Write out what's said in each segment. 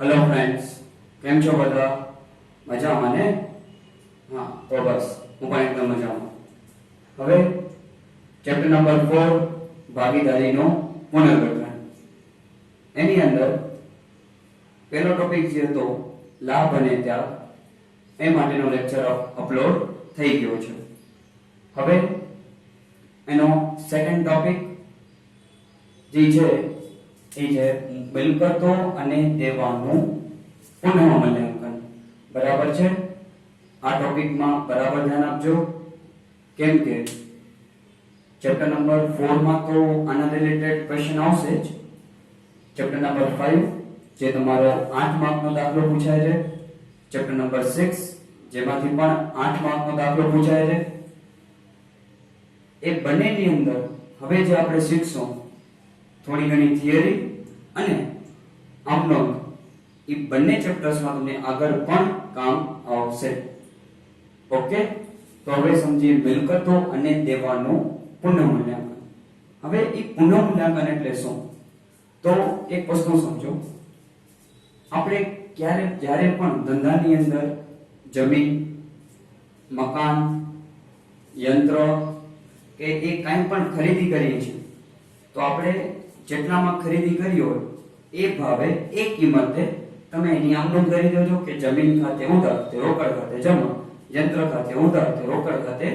Hello friends, કેમ છો બધા? મજામાં ને? હા, તો બસ હું પણ એકદમ મજામાં. હવે ચેપ્ટર નંબર 4 ભાગીદારીનો પુનર્ગઠન. એની અંદર પહેલો ટોપિક જે હતો લાભ અને ત્યાગ, એ માટેનો લેક્ચર અપલોડ થઈ ગયો છે. હવે એનો સેકન્ડ ટોપિક જે છે એ છે મિલકતો અને દેવાનું પુનઃમૂલ્યાંકન. બરાબર છે? આ ટોપિકમાં બરાબર ધ્યાન આપજો, કેમ કે ચેપ્ટર નંબર 4 માં તો આના રિલેટેડ ક્વેશ્ચન આવશે જ. ચેપ્ટર નંબર 5 જે તમારો 8 માર્કનો દાખલો પૂછાય છે, ચેપ્ટર નંબર 6 જેમાંથી પણ 8 માર્કનો દાખલો પૂછાય છે. એ બંનેની અંદર હવે જે આપણે શીખશું થોડી ઘણી થિયરી અને આમનોંધ, એ બંને ચેપ્ટર્સમાં તમને આગળ પણ કામ આવશે. ઓકે, તો હવે સમજીએ મિલકતો અને દેવાનું પુનઃમૂલ્યાંકન. હવે એ પુનઃમૂલ્યાંકન એટલે શું? તો એક વસ્તુ સમજો, આપણે જ્યારે પણ ધંધાની અંદર જમીન, મકાન, યંત્ર કે એ કાંઈ પણ ખરીદી કરીએ છીએ, તો આપણે જેટલામાં ખરીદી કરી હોય એ ભાવે એ કિંમતે તમે એની આમનોંધ કરી દેજો કે જમીન ખાતે ઉધાર તે રોકડ ખાતે જમા, યંત્ર ખાતે ઉધાર તે રોકડ ખાતે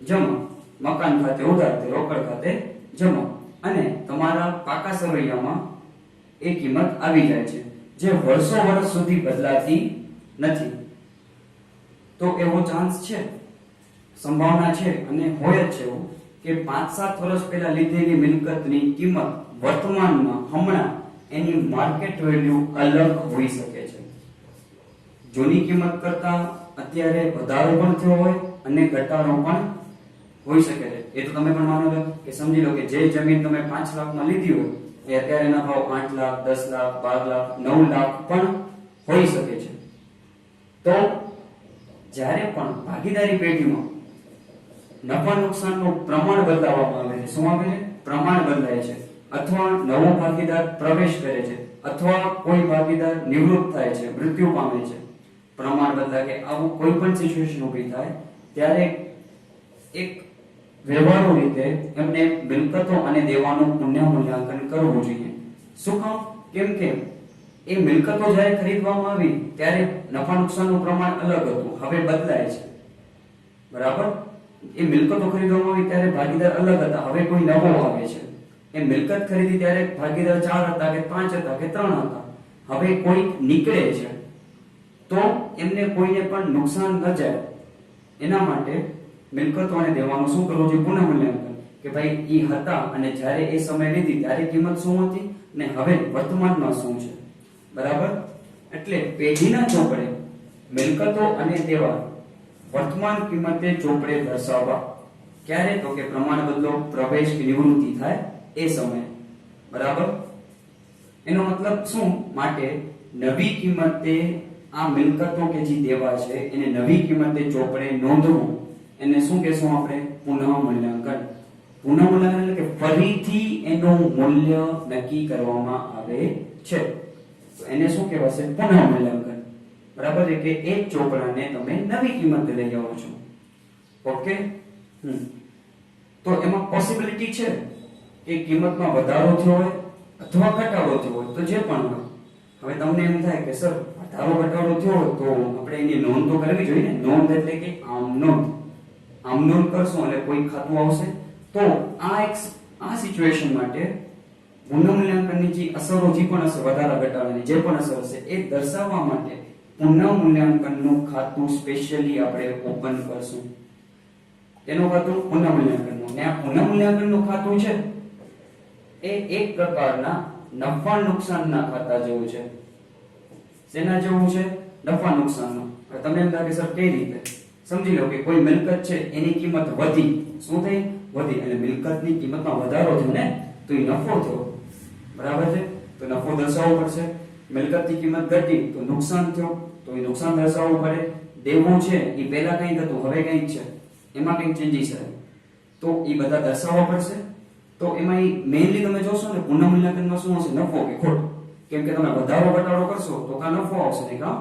જમા, મકાન ખાતે ઉધાર તે રોકડ ખાતે જમા, અને તમારા પાકા સરવૈયામાં એ કિંમત આવી જાય છે, જે વર્ષો વર્ષ સુધી બદલાતી નથી. તો એવો ચાન્સ છે, સંભાવના છે અને હોય જ છે એવું કે 5-7 વર્ષ પહેલા લીધેલી મિલકતની કિંમત વર્તમાનમાં હમણાં એની માર્કેટ વેલ્યુ અલગ હોઈ શકે છે. જૂની કિંમત કરતા અત્યારે વધારો પણ થયો હોય અને ઘટાડો પણ હોઈ શકે છે. એ તો તમે પણ માનો લો કે સમજી લો કે જે જમીન તમે 5 લાખમાં લીધી હોય એ અત્યારે એના ભાવ 8 લાખ, 10 લાખ, 12 લાખ, 9 લાખ પણ હોઈ શકે છે. તો જ્યારે પણ ભાગીદારી પેઢીમાં નફા નુકસાનનું પ્રમાણ બદલાવવામાં આવે છે, શું આવે છે? પ્રમાણ બદલાય છે, અથવા નવો ભાગીદાર પ્રવેશ કરે છે, અથવા કોઈ ભાગીદાર નિવૃત્ત થાય છે, મૃત્યુ પામે છે, પ્રમાણ બદલાય કે આવું કોઈ પણ સિચ્યુએશન ઊભી થાય ત્યારે એક વ્યવહારુ રીતે એમને મિલકતો અને દેવાનું પુનઃમૂલ્યાંકન કરવું જોઈએ. શું કામ? કેમ કે એ મિલકતો જ્યારે ખરીદવામાં આવી ત્યારે નફા નુકસાનનું પ્રમાણ અલગ હતું, હવે બદલાય છે. બરાબર? એ મિલકતો ખરીદવામાં આવી ત્યારે ભાગીદાર અલગ હતા, હવે કોઈ નવો આવે છે. એ મિલકત ખરીદી ત્યારે ભાગીદાર 4 હતા કે 5 હતા કે 3 હતા, હવે કોઈ નીકળે છે, તો એમને કોઈને પણ નુકસાન ન જાય એના માટે મિલકતો અને દેવાનું શું કરવું જોઈએ? પુનઃમૂલ્યાંકન. કે ભાઈ ઈ હતા અને જ્યારે એ સમય લીધી ત્યારે કિંમત શું હતી ને હવે વર્તમાનમાં શું છે. બરાબર? એટલે પેઢીના ચોપડે મિલકતો અને દેવા વર્તમાન કિંમતે ચોપડે દર્શાવવા. ક્યારે? તો કે પ્રમાણ બદલો, પ્રવેશ કે નિવૃત્તિ થાય એ સમયે. બરાબર? એનો મતલબ શું? માટે નવી કિંમતે આ મિલકતો કે જે દેવા છે એને નવી કિંમતે ચોપડે નોંધવું, એને શું કહેશું આપણે? પુનઃમૂલ્યાંકન. પુનઃમૂલ્યાંકન એટલે કે ફરીથી એનું મૂલ્ય નક્કી કરવામાં આવે છે, તો એને શું કહેવાશે? પુનઃમૂલ્યાંકન. બરાબર છે? કે એક ચોપડાને તમે નવી કિંમતે લઈ આવો છો. ઓકે? તો એમાં પોસિબિલિટી છે કે કિંમતમાં વધારો થયો હોય અથવા ઘટાડો થયો હોય, તો જે પણ હોય. હવે તમને એમ થાય કે સર વધારો ઘટાડો થયો હોય તો આપણે એની નોંધ તો કરવી જોઈએ ને. નોંધ એટલે કે આમનોંધ કરશું એટલે કોઈ ખાતું આવશે. તો આ સિચ્યુએશન માટે પુનઃમૂલ્યાંકનની જે અસરો, જે પણ અસર, વધારા ઘટાડાની જે પણ અસર હશે એ દર્શાવવા માટે પુનઃમૂલ્યાંકનનું ખાતું સ્પેશિયલી આપણે ઓપન કરશું. એનું ખાતું પુનઃમૂલ્યાંકનનું. ને આ પુનઃમૂલ્યાંકનનું ખાતું છે એ એક પ્રકારના નફા નુકસાનના ખાતા જેવું છે. શેના જેવું છે? નફા નુકસાનનું. તમને એમ લાગે સર કઈ રીતે? સમજી લો કે કોઈ મિલકત છે એની કિંમત વધી. શું થઈ? વધી. અને મિલકતની કિંમતમાં વધારો થયો ને, તો એ નફો થયો. બરાબર છે? તો નફો દર્શાવવો પડશે. મિલકતની કિંમત ઘટી તો નુકસાન થયો, તો એ નુકસાન દર્શાવવું પડે. દેવું છે એ પહેલા કંઈક હતું, હવે કંઈક છે, એમાં કંઈક ચેન્જીસ છે, તો એ બધા દર્શાવવા પડશે. તો એમાં મેઇનલી તમે જોશો ને પુનઃમૂલ્યાંકનમાં શું હશે? નફો કે ખોટ. કેમ કે તમે વધારો ઘટાડો કરશો તો કાં નફો આવશે ને કાં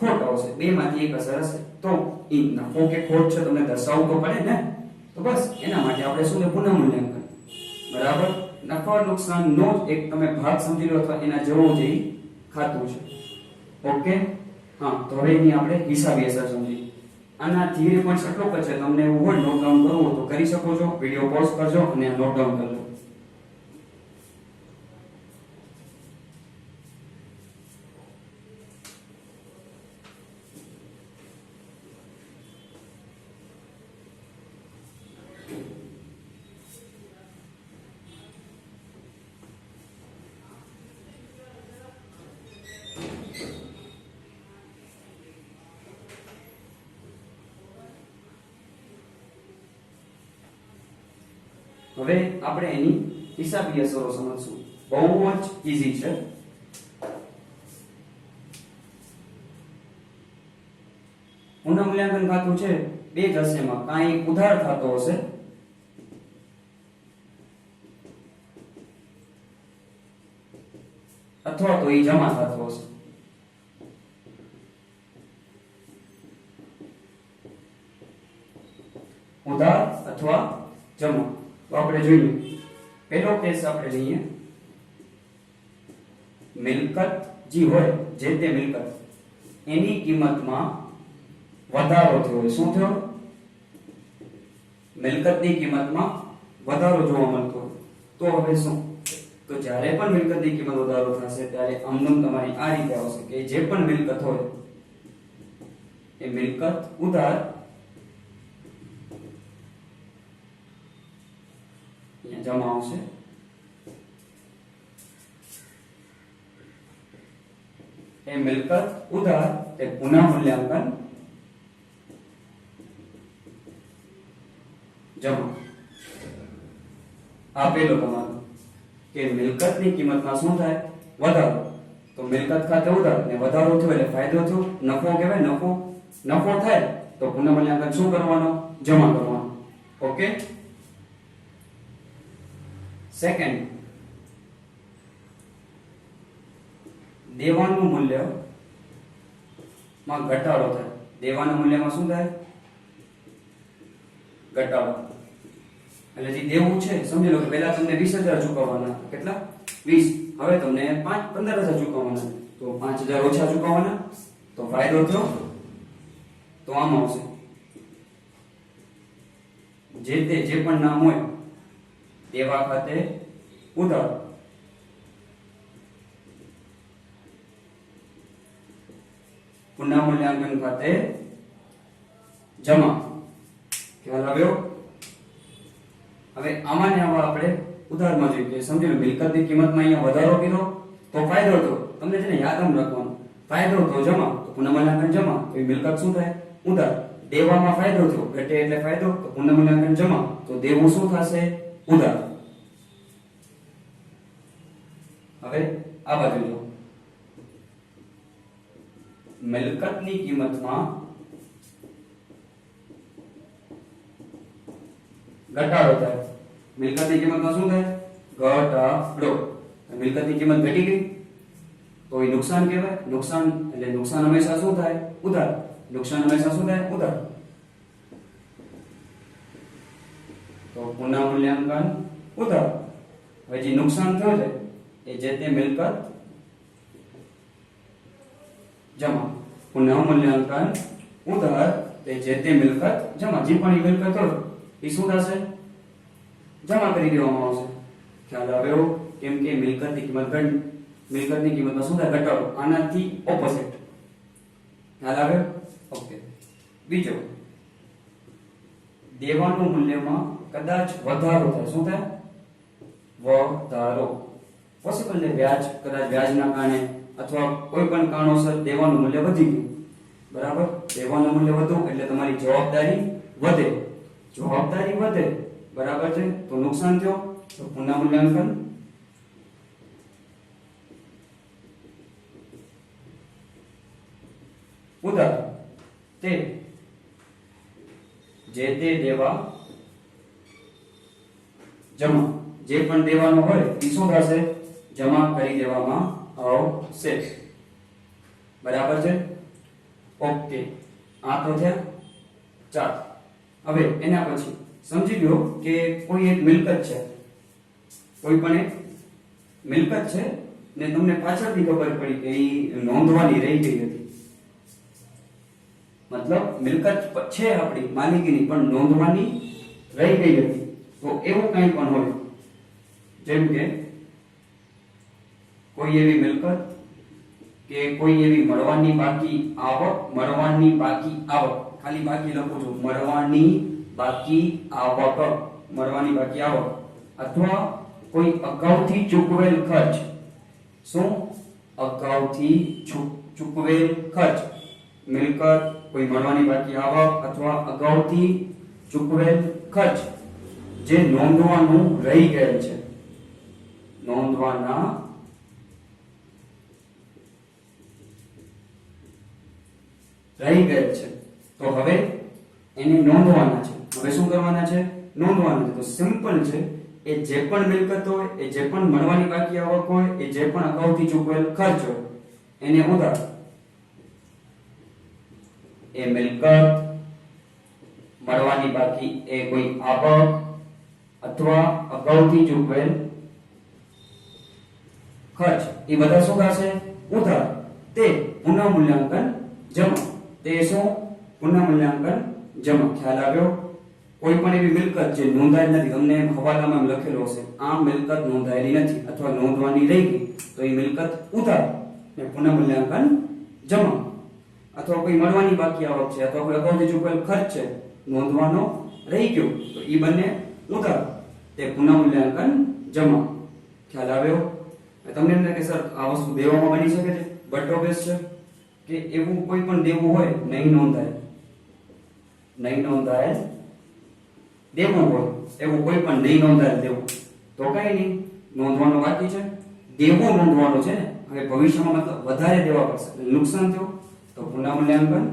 ખોટ આવશે, બેમાંથી એક અસર હશે. તો એ નફો કે ખોટ છે તમને દર્શાવવું તો પડે ને. તો બસ એના માટે આપણે શું પુનઃમૂલ્યાંકન. બરાબર, નફા નુકસાન નો એક તમે ભાગ સમજી લો અથવા એના જેવો જ ખાતું છે. ઓકે, હા, તો હવે એની આપણે હિસાબી અસર સમજી. આના થિયરી પોઈન્ટ્સ એટલો જ છે, તમને એવું હોય નોટ ડાઉન કરવું તો કરી શકો છો, વિડિયો પોઝ કરજો અને નોટ ડાઉન કરી લો. હવે આપણે એની હિસાબી અસરો સમજશું. બહુ જ ઈઝી છે. પુનઃમૂલ્યાંકન ખાતું છે બે જ હશે, એમાં કાંઈ ઉધાર થતો હશે અથવા તો એ જમા થતો હશે. ઉધાર અથવા જમા. તો આપણે જોઈએ, પહેલો કેસ આપણે લઈએ, મિલકત જે હોય, જે તે મિલકત એની કિંમતમાં વધારો થયો. શું થયો? મિલકતની કિંમતમાં વધારો જોવા મળતો. તો હવે શું? તો જ્યારે પણ મિલકતની કિંમત વધારો થશે ત્યારે આમનું તમારી આ રીતે આવશે કે જે પણ મિલકત હોય એ મિલકત ઉધાર જમા આવશે. એ મિલકત ઉધાર તે પુનઃમૂલ્યાંકન જમા. આપેલો તમારો કે મિલકતની કિંમતમાં શું થાય? વધારો. તો મિલકત ખાતે ઉધાર ને વધારો થયો એટલે ફાયદો થયો, નફો કહેવાય. નફો થાય તો પુનઃમૂલ્યાંકન શું કરવાનો? જમા કરવાનો. ઓકે. સેકન્ડ, દેવાનું મૂલ્ય માં ઘટાડો થાય. દેવાના મૂલ્યમાં શું થાય? ઘટાડો. એટલે જે દેવું છે સમજી લો કે પહેલા તમને 20,000 ચૂકવવાના. કેટલા? 20. હવે તમને 15,000 ચૂકવવાના. તો 5,000 ઓછા ચૂકવવાના. તો ફાયદો થયો. તો આમ આવશે, જે પણ નામ હોય દેવા ખાતે ઉધાર, પુનઃમૂલ્યાંકન ખાતે જમા. ખ્યાલ આવ્યો? હવે આમાં ને આમાં આપણે ઉધારમાં જોઈએ કે સમજી લો મિલકતની કિંમતમાં અહીંયા વધારો કર્યો તો ફાયદો થયો. તમને છે ને યાદ આમ રાખવાનું, ફાયદો તો જમા, તો પુનઃમૂલ્યાંકન જમા. તો એ મિલકત શું થાય? ઉધાર. દેવામાં ફાયદો થયો, ઘટે એટલે ફાયદો, તો પુનઃમૂલ્યાંકન જમા. તો દેવું શું થશે? ઉધાર. હવે આ બાજુ જો, મિલકતની કિંમતમાં ઘટાડો થાય. મિલકતની કિંમતમાં શું થાય? ઘટાડો. મિલકતની કિંમત ઘટી ગઈ તો એ નુકસાન કહેવાય. નુકસાન એટલે નુકસાન હંમેશા શું થાય? ઉધાર. નુકસાન હંમેશા શું થાય? ઉધાર. તો પુનઃમૂલ્યાંકન ઉધાર. હવે જે નુકસાન થયું છે એ જે તે મિલકત જમા. પુનઃમૂલ્યાંકન ઉધાર તે જે તે મિલકત જમા. જે પણ એ મિલકત હોય એ શું થશે? જમા કરી દેવામાં આવશે. ખ્યાલ આવ્યો? કેમ કે મિલકતની કિંમતમાં શું થાય? ઘટાડો. આનાથી ઓપોઝિટ. ખ્યાલ આવ્યો? ઓકે. બીજો, દેવાનું મૂલ્યમાં કદાચ વધારો થાય. શું થાય? વધારો. પોસિબલ છે વ્યાજ, કદાચ વ્યાજના કારણે અથવા કોઈ પણ કારણોસર દેવાનું મૂલ્ય વધી ગયું. બરાબર? દેવાનું મૂલ્ય વધુ એટલે તમારી જવાબદારી વધે. જવાબદારી વધે, બરાબર છે, તો નુકસાન થયો. તો પુનઃમૂલ્યાંકન ઉધાર તે જે તે દેવા જમા. જે પણ દેવાનો હોય એ શું થશે? જમા કરી દેવામાં આવશે. બરાબર છે? ઓકે, આ તો થયા 4. હવે એના પછી સમજી લો કે કોઈ એક મિલકત છે, કોઈ પણ એક મિલકત છે ને તમને પાછળથી ખબર પડી કે એ નોંધવાની રહી ગઈ હતી. મતલબ મિલકત છે આપણી માલિકીની પણ નોંધવાની રહી ગઈ હતી. તો એવું કંઈ પણ હોય, જેમ કે કોઈ એવી મિલકત કે કોઈ એવી મળવાની બાકી આવક, ખાલી બાકી લખું છું, મળવાની બાકી આવક અથવા કોઈ અગાઉથી ચૂકવેલ ખર્ચ. શું? અગાઉથી ચૂકવેલ ખર્ચ. મિલકત, કોઈ મળવાની બાકી આવક અથવા અગાઉથી ચૂકવેલ ખર્ચ જે નોંધવાનું રહી ગયેલ છે, નોંધવાના રહી ગયેલ છે. તો હવે એને નોંધવાના છે. હવે શું કરવાના છે? નોંધવાના છે. તો સિમ્પલ છે, એ જે પણ મિલકત હોય, એ જે પણ મળવાની બાકી આવક હોય, એ જે પણ અગાઉથી ચૂકવેલ ખર્ચ હોય, એને ઉધાર. એ મિલકત, મળવાની બાકી એ કોઈ આવક અથવા અગાઉથી ચૂકવેલ ખર્ચ, એ બધા શું થશે? ઉધાર. તે પુનઃમૂલ્યાંકન જમા. તે શું? પુનઃમૂલ્યાંકન જમા. ખ્યાલ આવ્યો? કોઈ પણ એવી મિલકત જે નોંધાયેલ નથી, તમને હવાલામાં લખેલો હશે આ મિલકત નોંધાયેલી નથી અથવા નોંધવાની રહી ગઈ, તો એ મિલકત ઉધાર ને પુનઃમૂલ્યાંકન જમા. અથવા કોઈ મળવાની બાકી આવક છે અથવા કોઈ અગાઉથી ચૂકવેલ ખર્ચ છે, નોંધવાનો રહી ગયો, તો એ બંને ઉધાર, તે પુનઃમૂલ્યાંકન જમા. ખ્યાલ આવ્યો? તમને એમ કે સર આ વસ્તુ દેવામાં બની શકે છે? બટ ઓબ્વિયસ છે કે એવું કોઈ પણ દેવું હોય નહીં નોંધાયેલ દેવું હોય, એવું કોઈ પણ નહીં નોંધાયેલ દેવું, તો કઈ નહીં, નોંધવાનું બાકી છે. દેવું નોંધવાનું છે ને, હવે ભવિષ્યમાં મતલબ વધારે દેવા પડશે, નુકસાન થયું, તો પુનઃમૂલ્યાંકન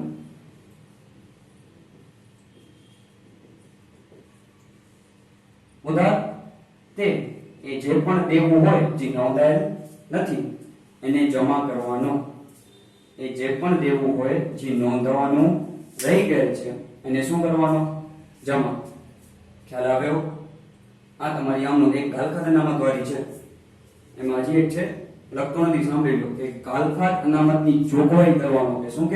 ઉધાર. તે એ જે પણ દેવું હોય જે નોંધાયેલ નથી એને જમા કરવાનો. એ જે પણ દેવું હોય જે નોંધવાનું રહી ગયેલ છે એને શું કરવાનો? જમા. ખ્યાલ આવ્યો? આ તમારી આમનું એક ગાલખાત અનામત વાળી છે. એમાં હજી એક છે, લખતો નથી, સાંભળી લો, કે ગાલખાત અનામતની જોગવાઈ કરવાનો. કે શું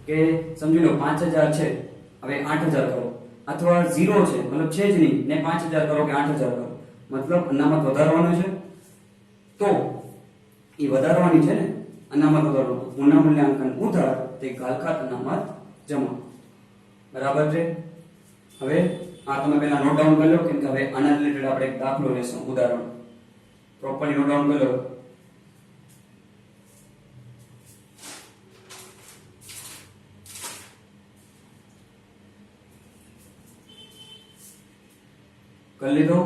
કે સમજી લો 5000 છે, હવે 8000 કરો, અથવા 0 છે મતલબ છે જ નહીં ને 5000 કરો કે 8000 કરો, મતલબ અનામત વધારવાનું છે. તો એ વધારવાની છે ને અનામત વધારવાનું, પુનઃમૂલ્યાંકન ઉધાર, તે ગાલખાત અનામત જમા. બરાબર છે? હવે આ તમે પહેલા નોટ ડાઉન કરી લો, કેમ કે હવે આના રિલેટેડ આપણે એક દાખલો લેશું, ઉદાહરણ. પ્રોપરલી નોટ ડાઉન કરી લો. કરી લીધો?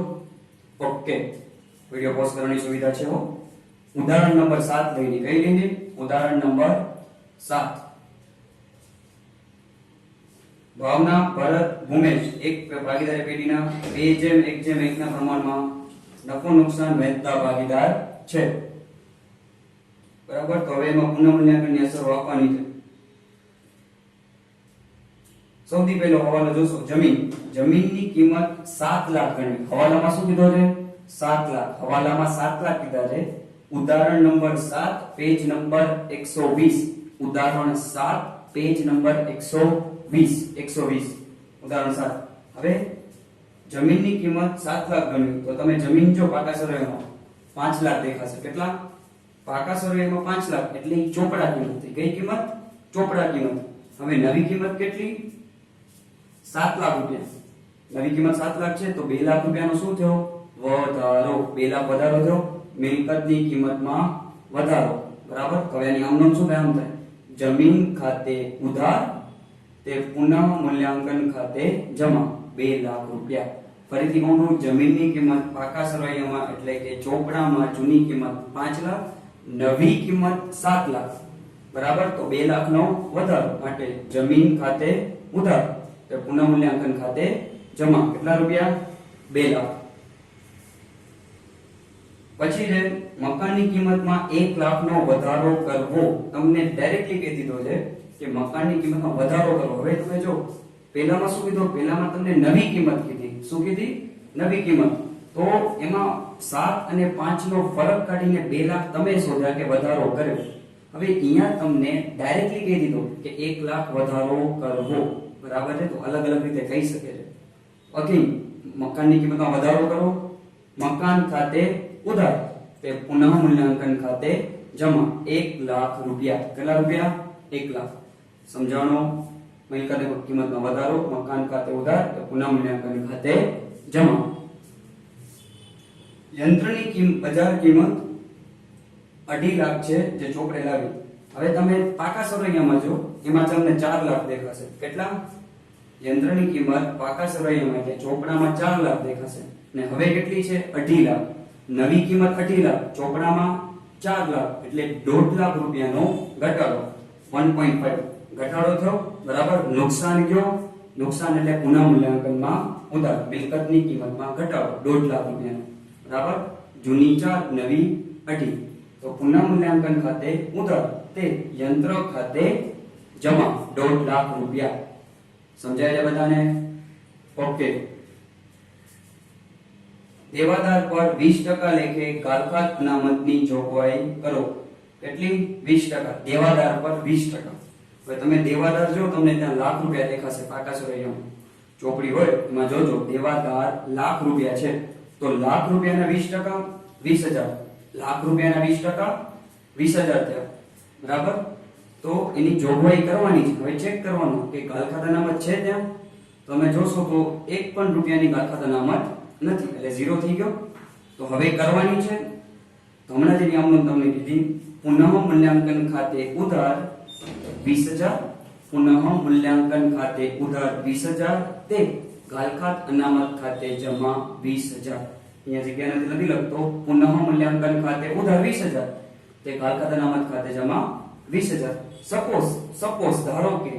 ઓકે, વિડિયો પોઝ કરવાની સુવિધા છે. ઉદાહરણ નંબર 7 લઈને કઈ લઈને? ઉદાહરણ નંબર 7. ભાવના, ભરત, ભૂમેશ એક ભાગીદારી પેઢીના 2:1:1 ના પ્રમાણમાં નફો નુકસાન વહેંચતા ભાગીદાર છે. બરાબર? તો હવે એમાં પુનઃમૂલ્યાંકનની અસરો આપવાની છે. સૌથી પહેલો હવાલો જોશો, જમીનની કિંમત 7 લાખ ગણી. હવાલામાં શું કીધો છે? 7 લાખ. હવાલામાં 7 લાખ કીધા છે. ઉદાહરણ નંબર 7 પેજ નંબર 120. ઉદાહરણ 7 પેજ નંબર 120. ઉદાહરણ 7. હવે જમીનની કિંમત 7 લાખ ગણી, તો તમે જમીન જો પાકા સરવૈયામાં 5 લાખ દેખાશે. કેટલા? પાકા સરવૈયામાં 5 લાખ એટલે ચોપડા કિંમત. કઈ કિંમત? ચોપડા કિંમત. હવે નવી કિંમત કેટલી? 7 લાખ રૂપિયા. નવી કિંમત 7 લાખ છે, તો 2 લાખ રૂપિયાનો શું થયો? વધારો. 2 લાખ વધારો થયો, મિલકતની કિંમતમાં વધારો. બરાબર? હવે આની આમનું શું નામ થાય? જમીન ખાતે ઉધાર, તે પુનઃમૂલ્યાંકન ખાતે જમા. 2 લાખ રૂપિયા. ફરીથી કહું, જમીનની કિંમત પાકા સરવૈયામાં એટલે કે ચોપડામાં જૂની કિંમત 5 લાખ, નવી કિંમત 7 લાખ. બરાબર? તો 2 લાખનો વધારો માટે જમીન ખાતે ઉધાર, તે પુનઃમૂલ્યાંકન ખાતે જમા. કેટલા રૂપિયા? 2 લાખ. પછી છે મકાનની કિંમતમાં 1 લાખનો વધારો કરવો. તમને ડાયરેક્ટલી કહી દીધો છે કે મકાનની કિંમતમાં વધારો કરવો. હવે તમે જો પહેલામાં શું કીધું? પહેલામાં તમને નવી કિંમત કીધી. શું કીધી? નવી કિંમત. તો એમાં 7 અને 5 નો ફરક કાઢીને 2 લાખ તમે શોધ્યા કે વધારો કર્યો. હવે અહીંયા તમને ડાયરેક્ટલી કહી દીધું કે 1 લાખ વધારો કરવો. બરાબર છે? તો અલગ અલગ રીતે કહી શકે છે. ઓકે, મકાનની કિંમતમાં વધારો કરો, મકાન ખાતે ઉધાર, તે પુનઃ મૂલ્યાંકન ખાતે જમા. 1 લાખ રૂપિયા. કેટલા રૂપિયા? 1 લાખ. સમજાણો? મિલકતની કિંમતમાં વધારો, મકાન ખાતે ઉધાર, તે પુનઃ મૂલ્યાંકન ખાતે જમા. યંત્રની બજાર કિંમત 2.5 લાખ છે જે ચોપડે લાવી. હવે તમે પાકા સરવૈયામાં જો, એમાં તમને 4 લાખ દેખાશે. કેટલા? યંત્રની કિંમત પાકા સરવૈયામાં એટલે ચોપડામાં 4 લાખ દેખાશે. ને હવે કેટલી છે? 2.5 લાખ. નવી કિંમત 2.5 લાખ, ચોપડામાં 4 લાખ એટલે 1.5 લાખ રૂપિયાનો ઘટાડો. 1.5 ઘટાડો થયો. બરાબર? નુકસાન ગયો. નુકસાન એટલે પુનઃ મૂલ્યાંકનમાં ઉધાર, મિલકતની કિંમતમાં ઘટાડો 1.5 લાખ રૂપિયાનો. બરાબર? જૂની 4, નવી 2.5. તો પુનઃ મૂલ્યાંકન ખાતે ઉધાર, તે યંત્ર ખાતે જમા 1.5 લાખ રૂપિયા. સમજાય છે બધાને? ઓકે. દેવાદાર પર 20% લેખે ગાલખાત અનામતની જોગવાઈ કરો. કેટલી? 20%. દેવાદાર પર 20%. હવે તમે દેવાદાર જો, તમને ત્યાં લાખ રૂપિયા દેખાશે. પાકા સરવૈયામાં ચોપડી હોય એમાં જોજો, દેવાદાર લાખ રૂપિયા છે. તો લાખ રૂપિયાના 20% 20,000. લાખ રૂપિયાના 20% 20,000 થયા. બરાબર? તો એની જોગવાઈ કરવાની છે. હવે ચેક કરવાનું કે ગાલખાત અનામત છે ત્યાં. તમે જોશો તો 1 પણ રૂપિયાની ગાલખાત અનામત નથી, એટલે 0 થઈ ગયો. તો હવે કરવાની છે. તો હમણાં જે નિયમનું તમને કીધી, પુનઃ મૂલ્યાંકન ખાતે ઉધાર 20,000, પુનઃ મૂલ્યાંકન ખાતે ઉધાર 20,000, તે ગાલખાત અનામત ખાતે જમા 20,000. અહીંયા જગ્યા નથી લખતો. પુનઃ મૂલ્યાંકન ખાતે ઉધાર 20,000, તે ગાલખાત અનામત ખાતે જમા 20,000. સપોઝ ધારો કે,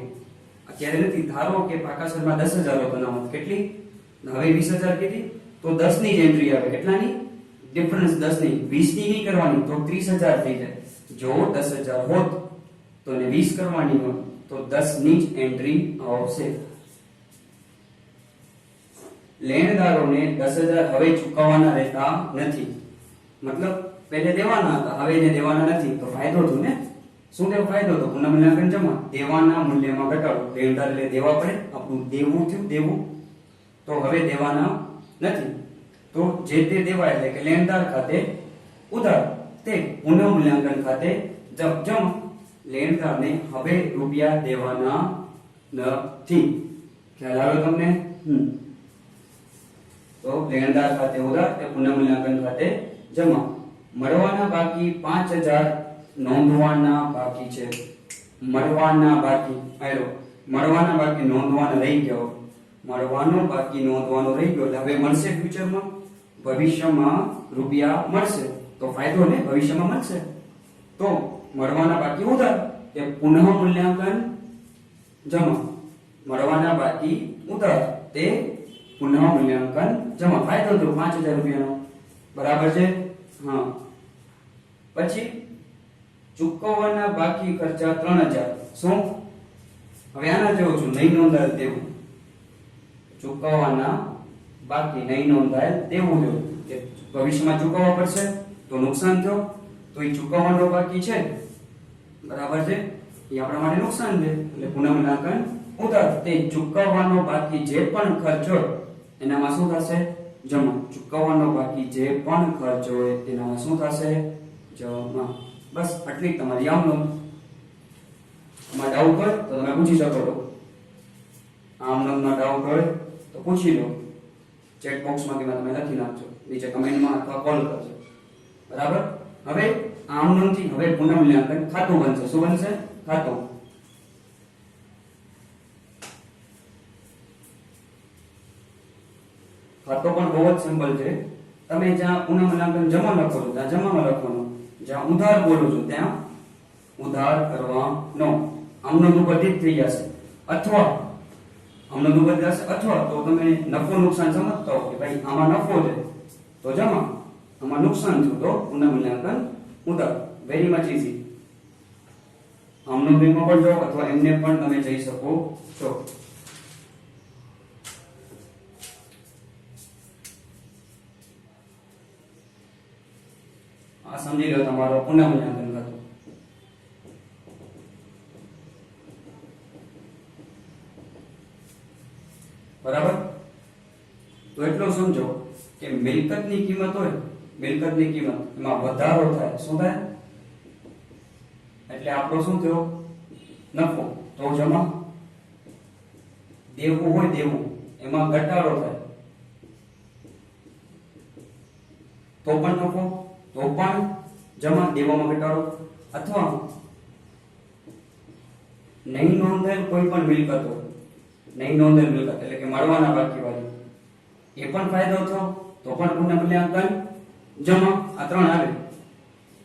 અત્યારે નથી, ધારો કે પાકા સરમાં 10,000 હોત અનામત. કેટલી? હવે 20,000 કીધી તો 10 ની જ એન્ટ્રી આવે. કેટલાની ડિફરન્સ? 10 ની. 20 ની નહીં કરવાની તો 30,000 થઈ જાય. જો 10,000 હોત તો એને 20 કરવાની હોત તો 10 ની જ એન્ટ્રી આવશે. લેણદારોને 10,000 હવે ચૂકવવાના રહેતા નથી. મતલબ પહેલે દેવાના હતા, હવે એને દેવાના નથી. તો ફાયદો થયો ને? શું કે ફાયદો? તો પુનઃ મૂલ્યાંકન જમા, દેવાના મૂલ્યમાં ઘટાડો. લેણદાર એટલે દેવા પડે, આપણું દેવું થયું. દેવું તો હવે દેવાના નથી. તો જે તે દેવા એટલે કે લેણદાર ખાતે ઉધાર, તે પુનઃ મૂલ્યાંકન ખાતે જમા. લેણદારને હવે રૂપિયા દેવાના નથી. ખ્યાલ આવ્યો તમને? તો લેણદાર ખાતે ઉધાર, તે પુનઃ મૂલ્યાંકન ખાતે જમા. મળવાના બાકી 5,000 નોંધવાના બાકી છે. મળવાના બાકી મળવાના બાકી નોંધવાના રહી ગયો. મળવાનો બાકી નોંધવાનો રહી ગયો એટલે હવે મળશે ફ્યુચરમાં, ભવિષ્યમાં રૂપિયા મળશે. તો ફાયદો ને, ભવિષ્યમાં મળશે. તો મળવાના બાકી ઉધાર, તે પુનઃ મૂલ્યાંકન જમા. મળવાના બાકી ઉધાર, તે પુનઃ મૂલ્યાંકન જમા. ફાયદો તો 5,000 રૂપિયાનો. બરાબર છે? હા. પછી ચૂકવવાના બાકી ખર્ચા 3,000. શું? હવે આના જેવું છું, નહીં નોંધાયેલ દેવું. ચૂકવવાના બાકી નહીં નોંધાયેલ દેવું જો કે ભવિષ્યમાં ચૂકવવા પડશે તો નુકસાન થયો, તો એ ચૂકવવાનો બાકી છે. બરાબર છે? એ આપણા માટે નુકસાન છે. એટલે પુનઃ મૂલ્યાંકન ઉધાર, તે ચૂકવવાનો બાકી જે પણ ખર્ચ હોય એનામાં શું થશે? જમા. ચૂકવવાનો બાકી જે પણ ખર્ચ હોય એનામાં શું થશે? જમા. બસ આટલી તમારી આમનોંધ. આમાં ડાઉટ હોય તો તમે પૂછી શકો છો. આમનોંધમાં ડાઉટ હોય તો પૂછી લો. ચેટ બોક્સમાં કે તમે લખી નાખજો, નીચે કમેન્ટમાં અથવા કોલ કરજો. બરાબર? હવે આમનોંધથી હવે પુનઃ મૂલ્યાંકન ખાતું બનશે. શું બનશે? ખાતું. ખાતો પણ બહુ જ સિમ્પલ છે. તમે જ્યાં પુનઃ મૂલ્યાંકન જમા લખો છો ત્યાં જમામાં લખવાનું, જ્યાં ઉધાર બોલો છો ત્યાં ઉધાર કરવાનો. આમનોંધ ઉપરથી જ થઈ જશે. અથવા આમનોંધ ઉપર જશે, અથવા તો તમે નફો નુકસાન સમજતા હો કે ભાઈ આમાં નફો છે તો જમા, આમાં નુકસાન થયું તો પુનઃમૂલ્યાંકન ઉધાર. Very much easy. આમનો બેમાં પણ જાઓ અથવા એમને પણ તમે જઈ શકો છો. આ સમજી લો તમારો પુનઃમૂલ્યાંકન ખાતું. બરાબર. તો એટલું સમજો કે મિલકતની કિંમત હોય, મિલકતની કિંમત એમાં વધારો થાય. શું થાય? એટલે આપણો શું થયો? નફો. તો જમા. દેવું હોય, દેવું એમાં ઘટાડો થાય તો પણ નફો, તો પણ જમા. દેવામાં ઘટાડો. અથવા નહીં નોંધેલ કોઈ પણ મિલકત હોય, નહીં નોંધેલ મિલકત એટલે કે મળવાના બાકી વાળી, એ પણ ફાયદો થયો તો પણ પુનઃમૂલ્યાંકન જમા. આ ત્રણ આવે.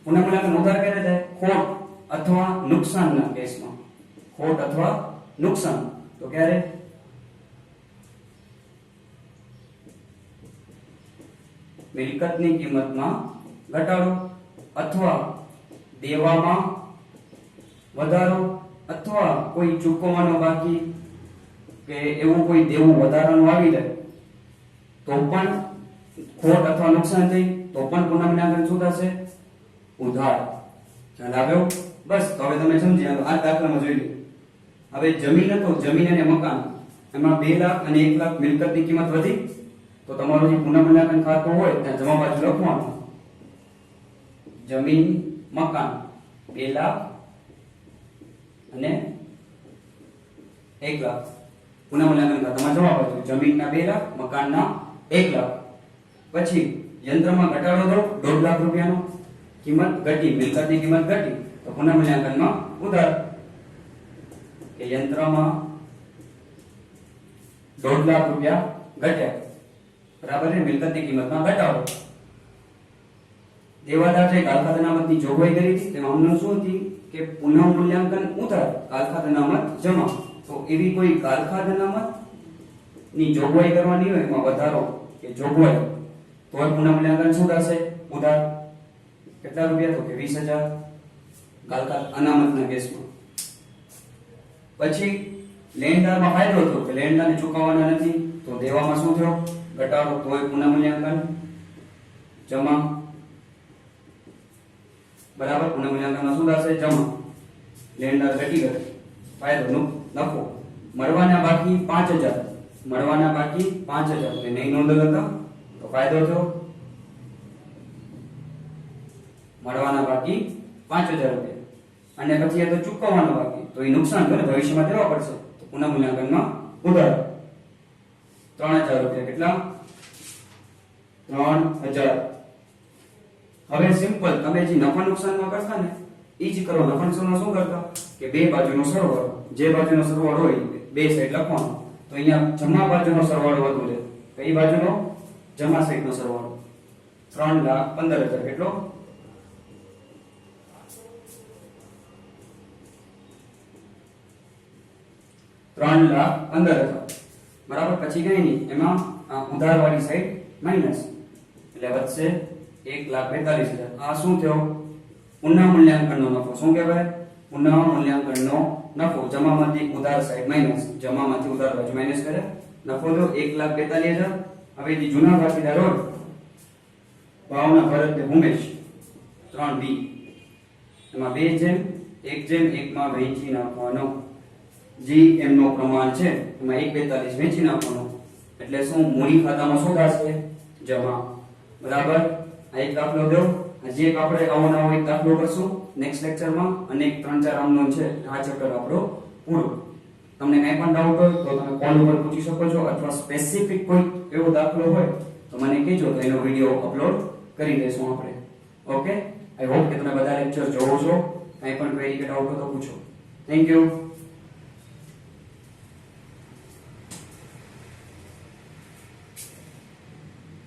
પુનઃમૂલ્યાંકન ઉધાર ક્યારે થાય? ખોટ અથવા નુકસાનના કેસમાં. ખોટ અથવા નુકસાન. તો ક્યારે? મિલકતની કિંમતમાં ઘટાડો અથવા દેવામાં વધારો અથવા કોઈ ચૂકવવાનો બાકી કે એવું કોઈ દેવું વધારાનું આવી જાય તો પણ ખોટ અથવા નુકસાન થઈ તો પણ પુનઃમૂલ્યાંકન શું થશે? ઉધાર. ખ્યાલ આવ્યો? બસ. તો હવે તમે સમજી આ દાખલામાં જોઈ લો. હવે જમીન હતો, જમીન અને મકાન, એમાં 2 લાખ અને 1 લાખ મિલકતની કિંમત વધી તો તમારું જે પુનઃમૂલ્યાંકન ખાતું હોય ત્યાં જમા બાજુ લખવાનું જમીન મકાન 2 લાખ અને 1 લાખ. પુનઃમૂલ્યાંકન ખાતામાં જમા બાજુ જમીનના 2 લાખ, મકાનના 1 લાખ. પછી યંત્રમાં ઘટાડો દો 1.5 લાખ રૂપિયાનો, કિંમત ઘટી, મિલકતની કિંમત ઘટી તો પુનઃમૂલ્યાંકનમાં ઉધાર. કે યંત્રમાં 1.5 લાખ રૂપિયા ઘટ્યા, બરાબર છે. મિલકતની કિંમતમાં ઘટાડો. દેવાદાર જે કાલખાત અનામતની જોગવાઈ કરી હતી તેમાં અમને શું હતી કે પુનઃમૂલ્યાંકન ઉધાર, કાલખાત અનામત જમા. તો એવી કોઈ કાલખાત અનામત ની જોગવાઈ કરવાની હોય એમાં વધારો કે જોગવાઈ તો પુનઃમૂલ્યાંકન શું થશે? ઉધાર. કેટલા રૂપિયા? તો કે 20,000 કાલખાત અનામતના કેસમાં. પછી લેણદારમાં ફાયદો થયો કે લેણદારને ચૂકવવાના નથી તો દેવામાં શું થયો? ઘટાડો. તો પુનઃમૂલ્યાંકન જમા. બરાબર. પુનઃમૂલ્યાંકનમાં શું થશે? જમા. લેણદાર ઘટી ગયો, ફાયદો નફો. મળવાના બાકી 5,000, મળવાના બાકી 5,000 એટલે નહીં નોંધેલ હતા તો ફાયદો થયો. મળવાના બાકી 5,000 રૂપિયા અને પછી એ તો ચૂકવવાનો બાકી તો એ નુકસાન કરે, ભવિષ્યમાં દેવા પડશે તો પુનઃમૂલ્યાંકનમાં ઉધાર 3,000 રૂપિયા. કેટલા? 3,000. હવે સિમ્પલ તમે જે નફા નુકસાનમાં કરતા ને એ જ કરો. નફા નુકસાનમાં શું કરતા કે બે બાજુનો સરવાળો, જે બાજુનો સરવાળો હોય બે સાઈડ લખવાનો. તો અહીંયા જમા બાજુનો સરવાળો વધુ છે, કઈ બાજુનો? જમા સાઈડનો સરવાળો. 3,15,000 કેટલો? 3,15,000. બરાબર. પછી કઈ નહીં, એમાં ઉધાર વાળી સાઈડ માઈનસ એટલે વધશે 1,42,000. આ શું થયો? પુનઃમૂલ્યાંકનનો નફો. શું કહેવાય? પુનઃમૂલ્યાંકનનો નફો. જમામાંથી ઉધાર સાઈડ માઈનસ, જમામાંથી ઉધાર બાજુ માઈનસ કરે નફો થયો 1,42,000. હવે જે જૂના ભાગીદાર હોય ભાવના ભરત ને ઉમેશ 3B એમાં 2:1 માં વહેંચી નાખવાનો. જી એમનો પ્રમાણ છે એમાં 1,42 વહેંચી નાખવાનો એટલે શું? મૂડી ખાતામાં શું થશે? જમા. બરાબર. આ એક દાખલો દો. હજી એક આપણે આવો નવો એક દાખલો કરશું નેક્સ્ટ લેક્ચરમાં અને 3-4 આમનો છે. આ ચેપ્ટર આપણો પૂરો. તમને કંઈ પણ ડાઉટ હોય તો તમે કોલ ઉપર પૂછી શકો છો અથવા સ્પેસિફિક કોઈ એવો દાખલો હોય તો મને કહેજો તો એનો વિડિયો અપલોડ કરી દઈશું આપણે. ઓકે. આઈ હોપ કે તમે બધા લેક્ચર જોવો છો. કંઈ પણ ક્વેરી કે ડાઉટ હોય તો પૂછો. Thank you.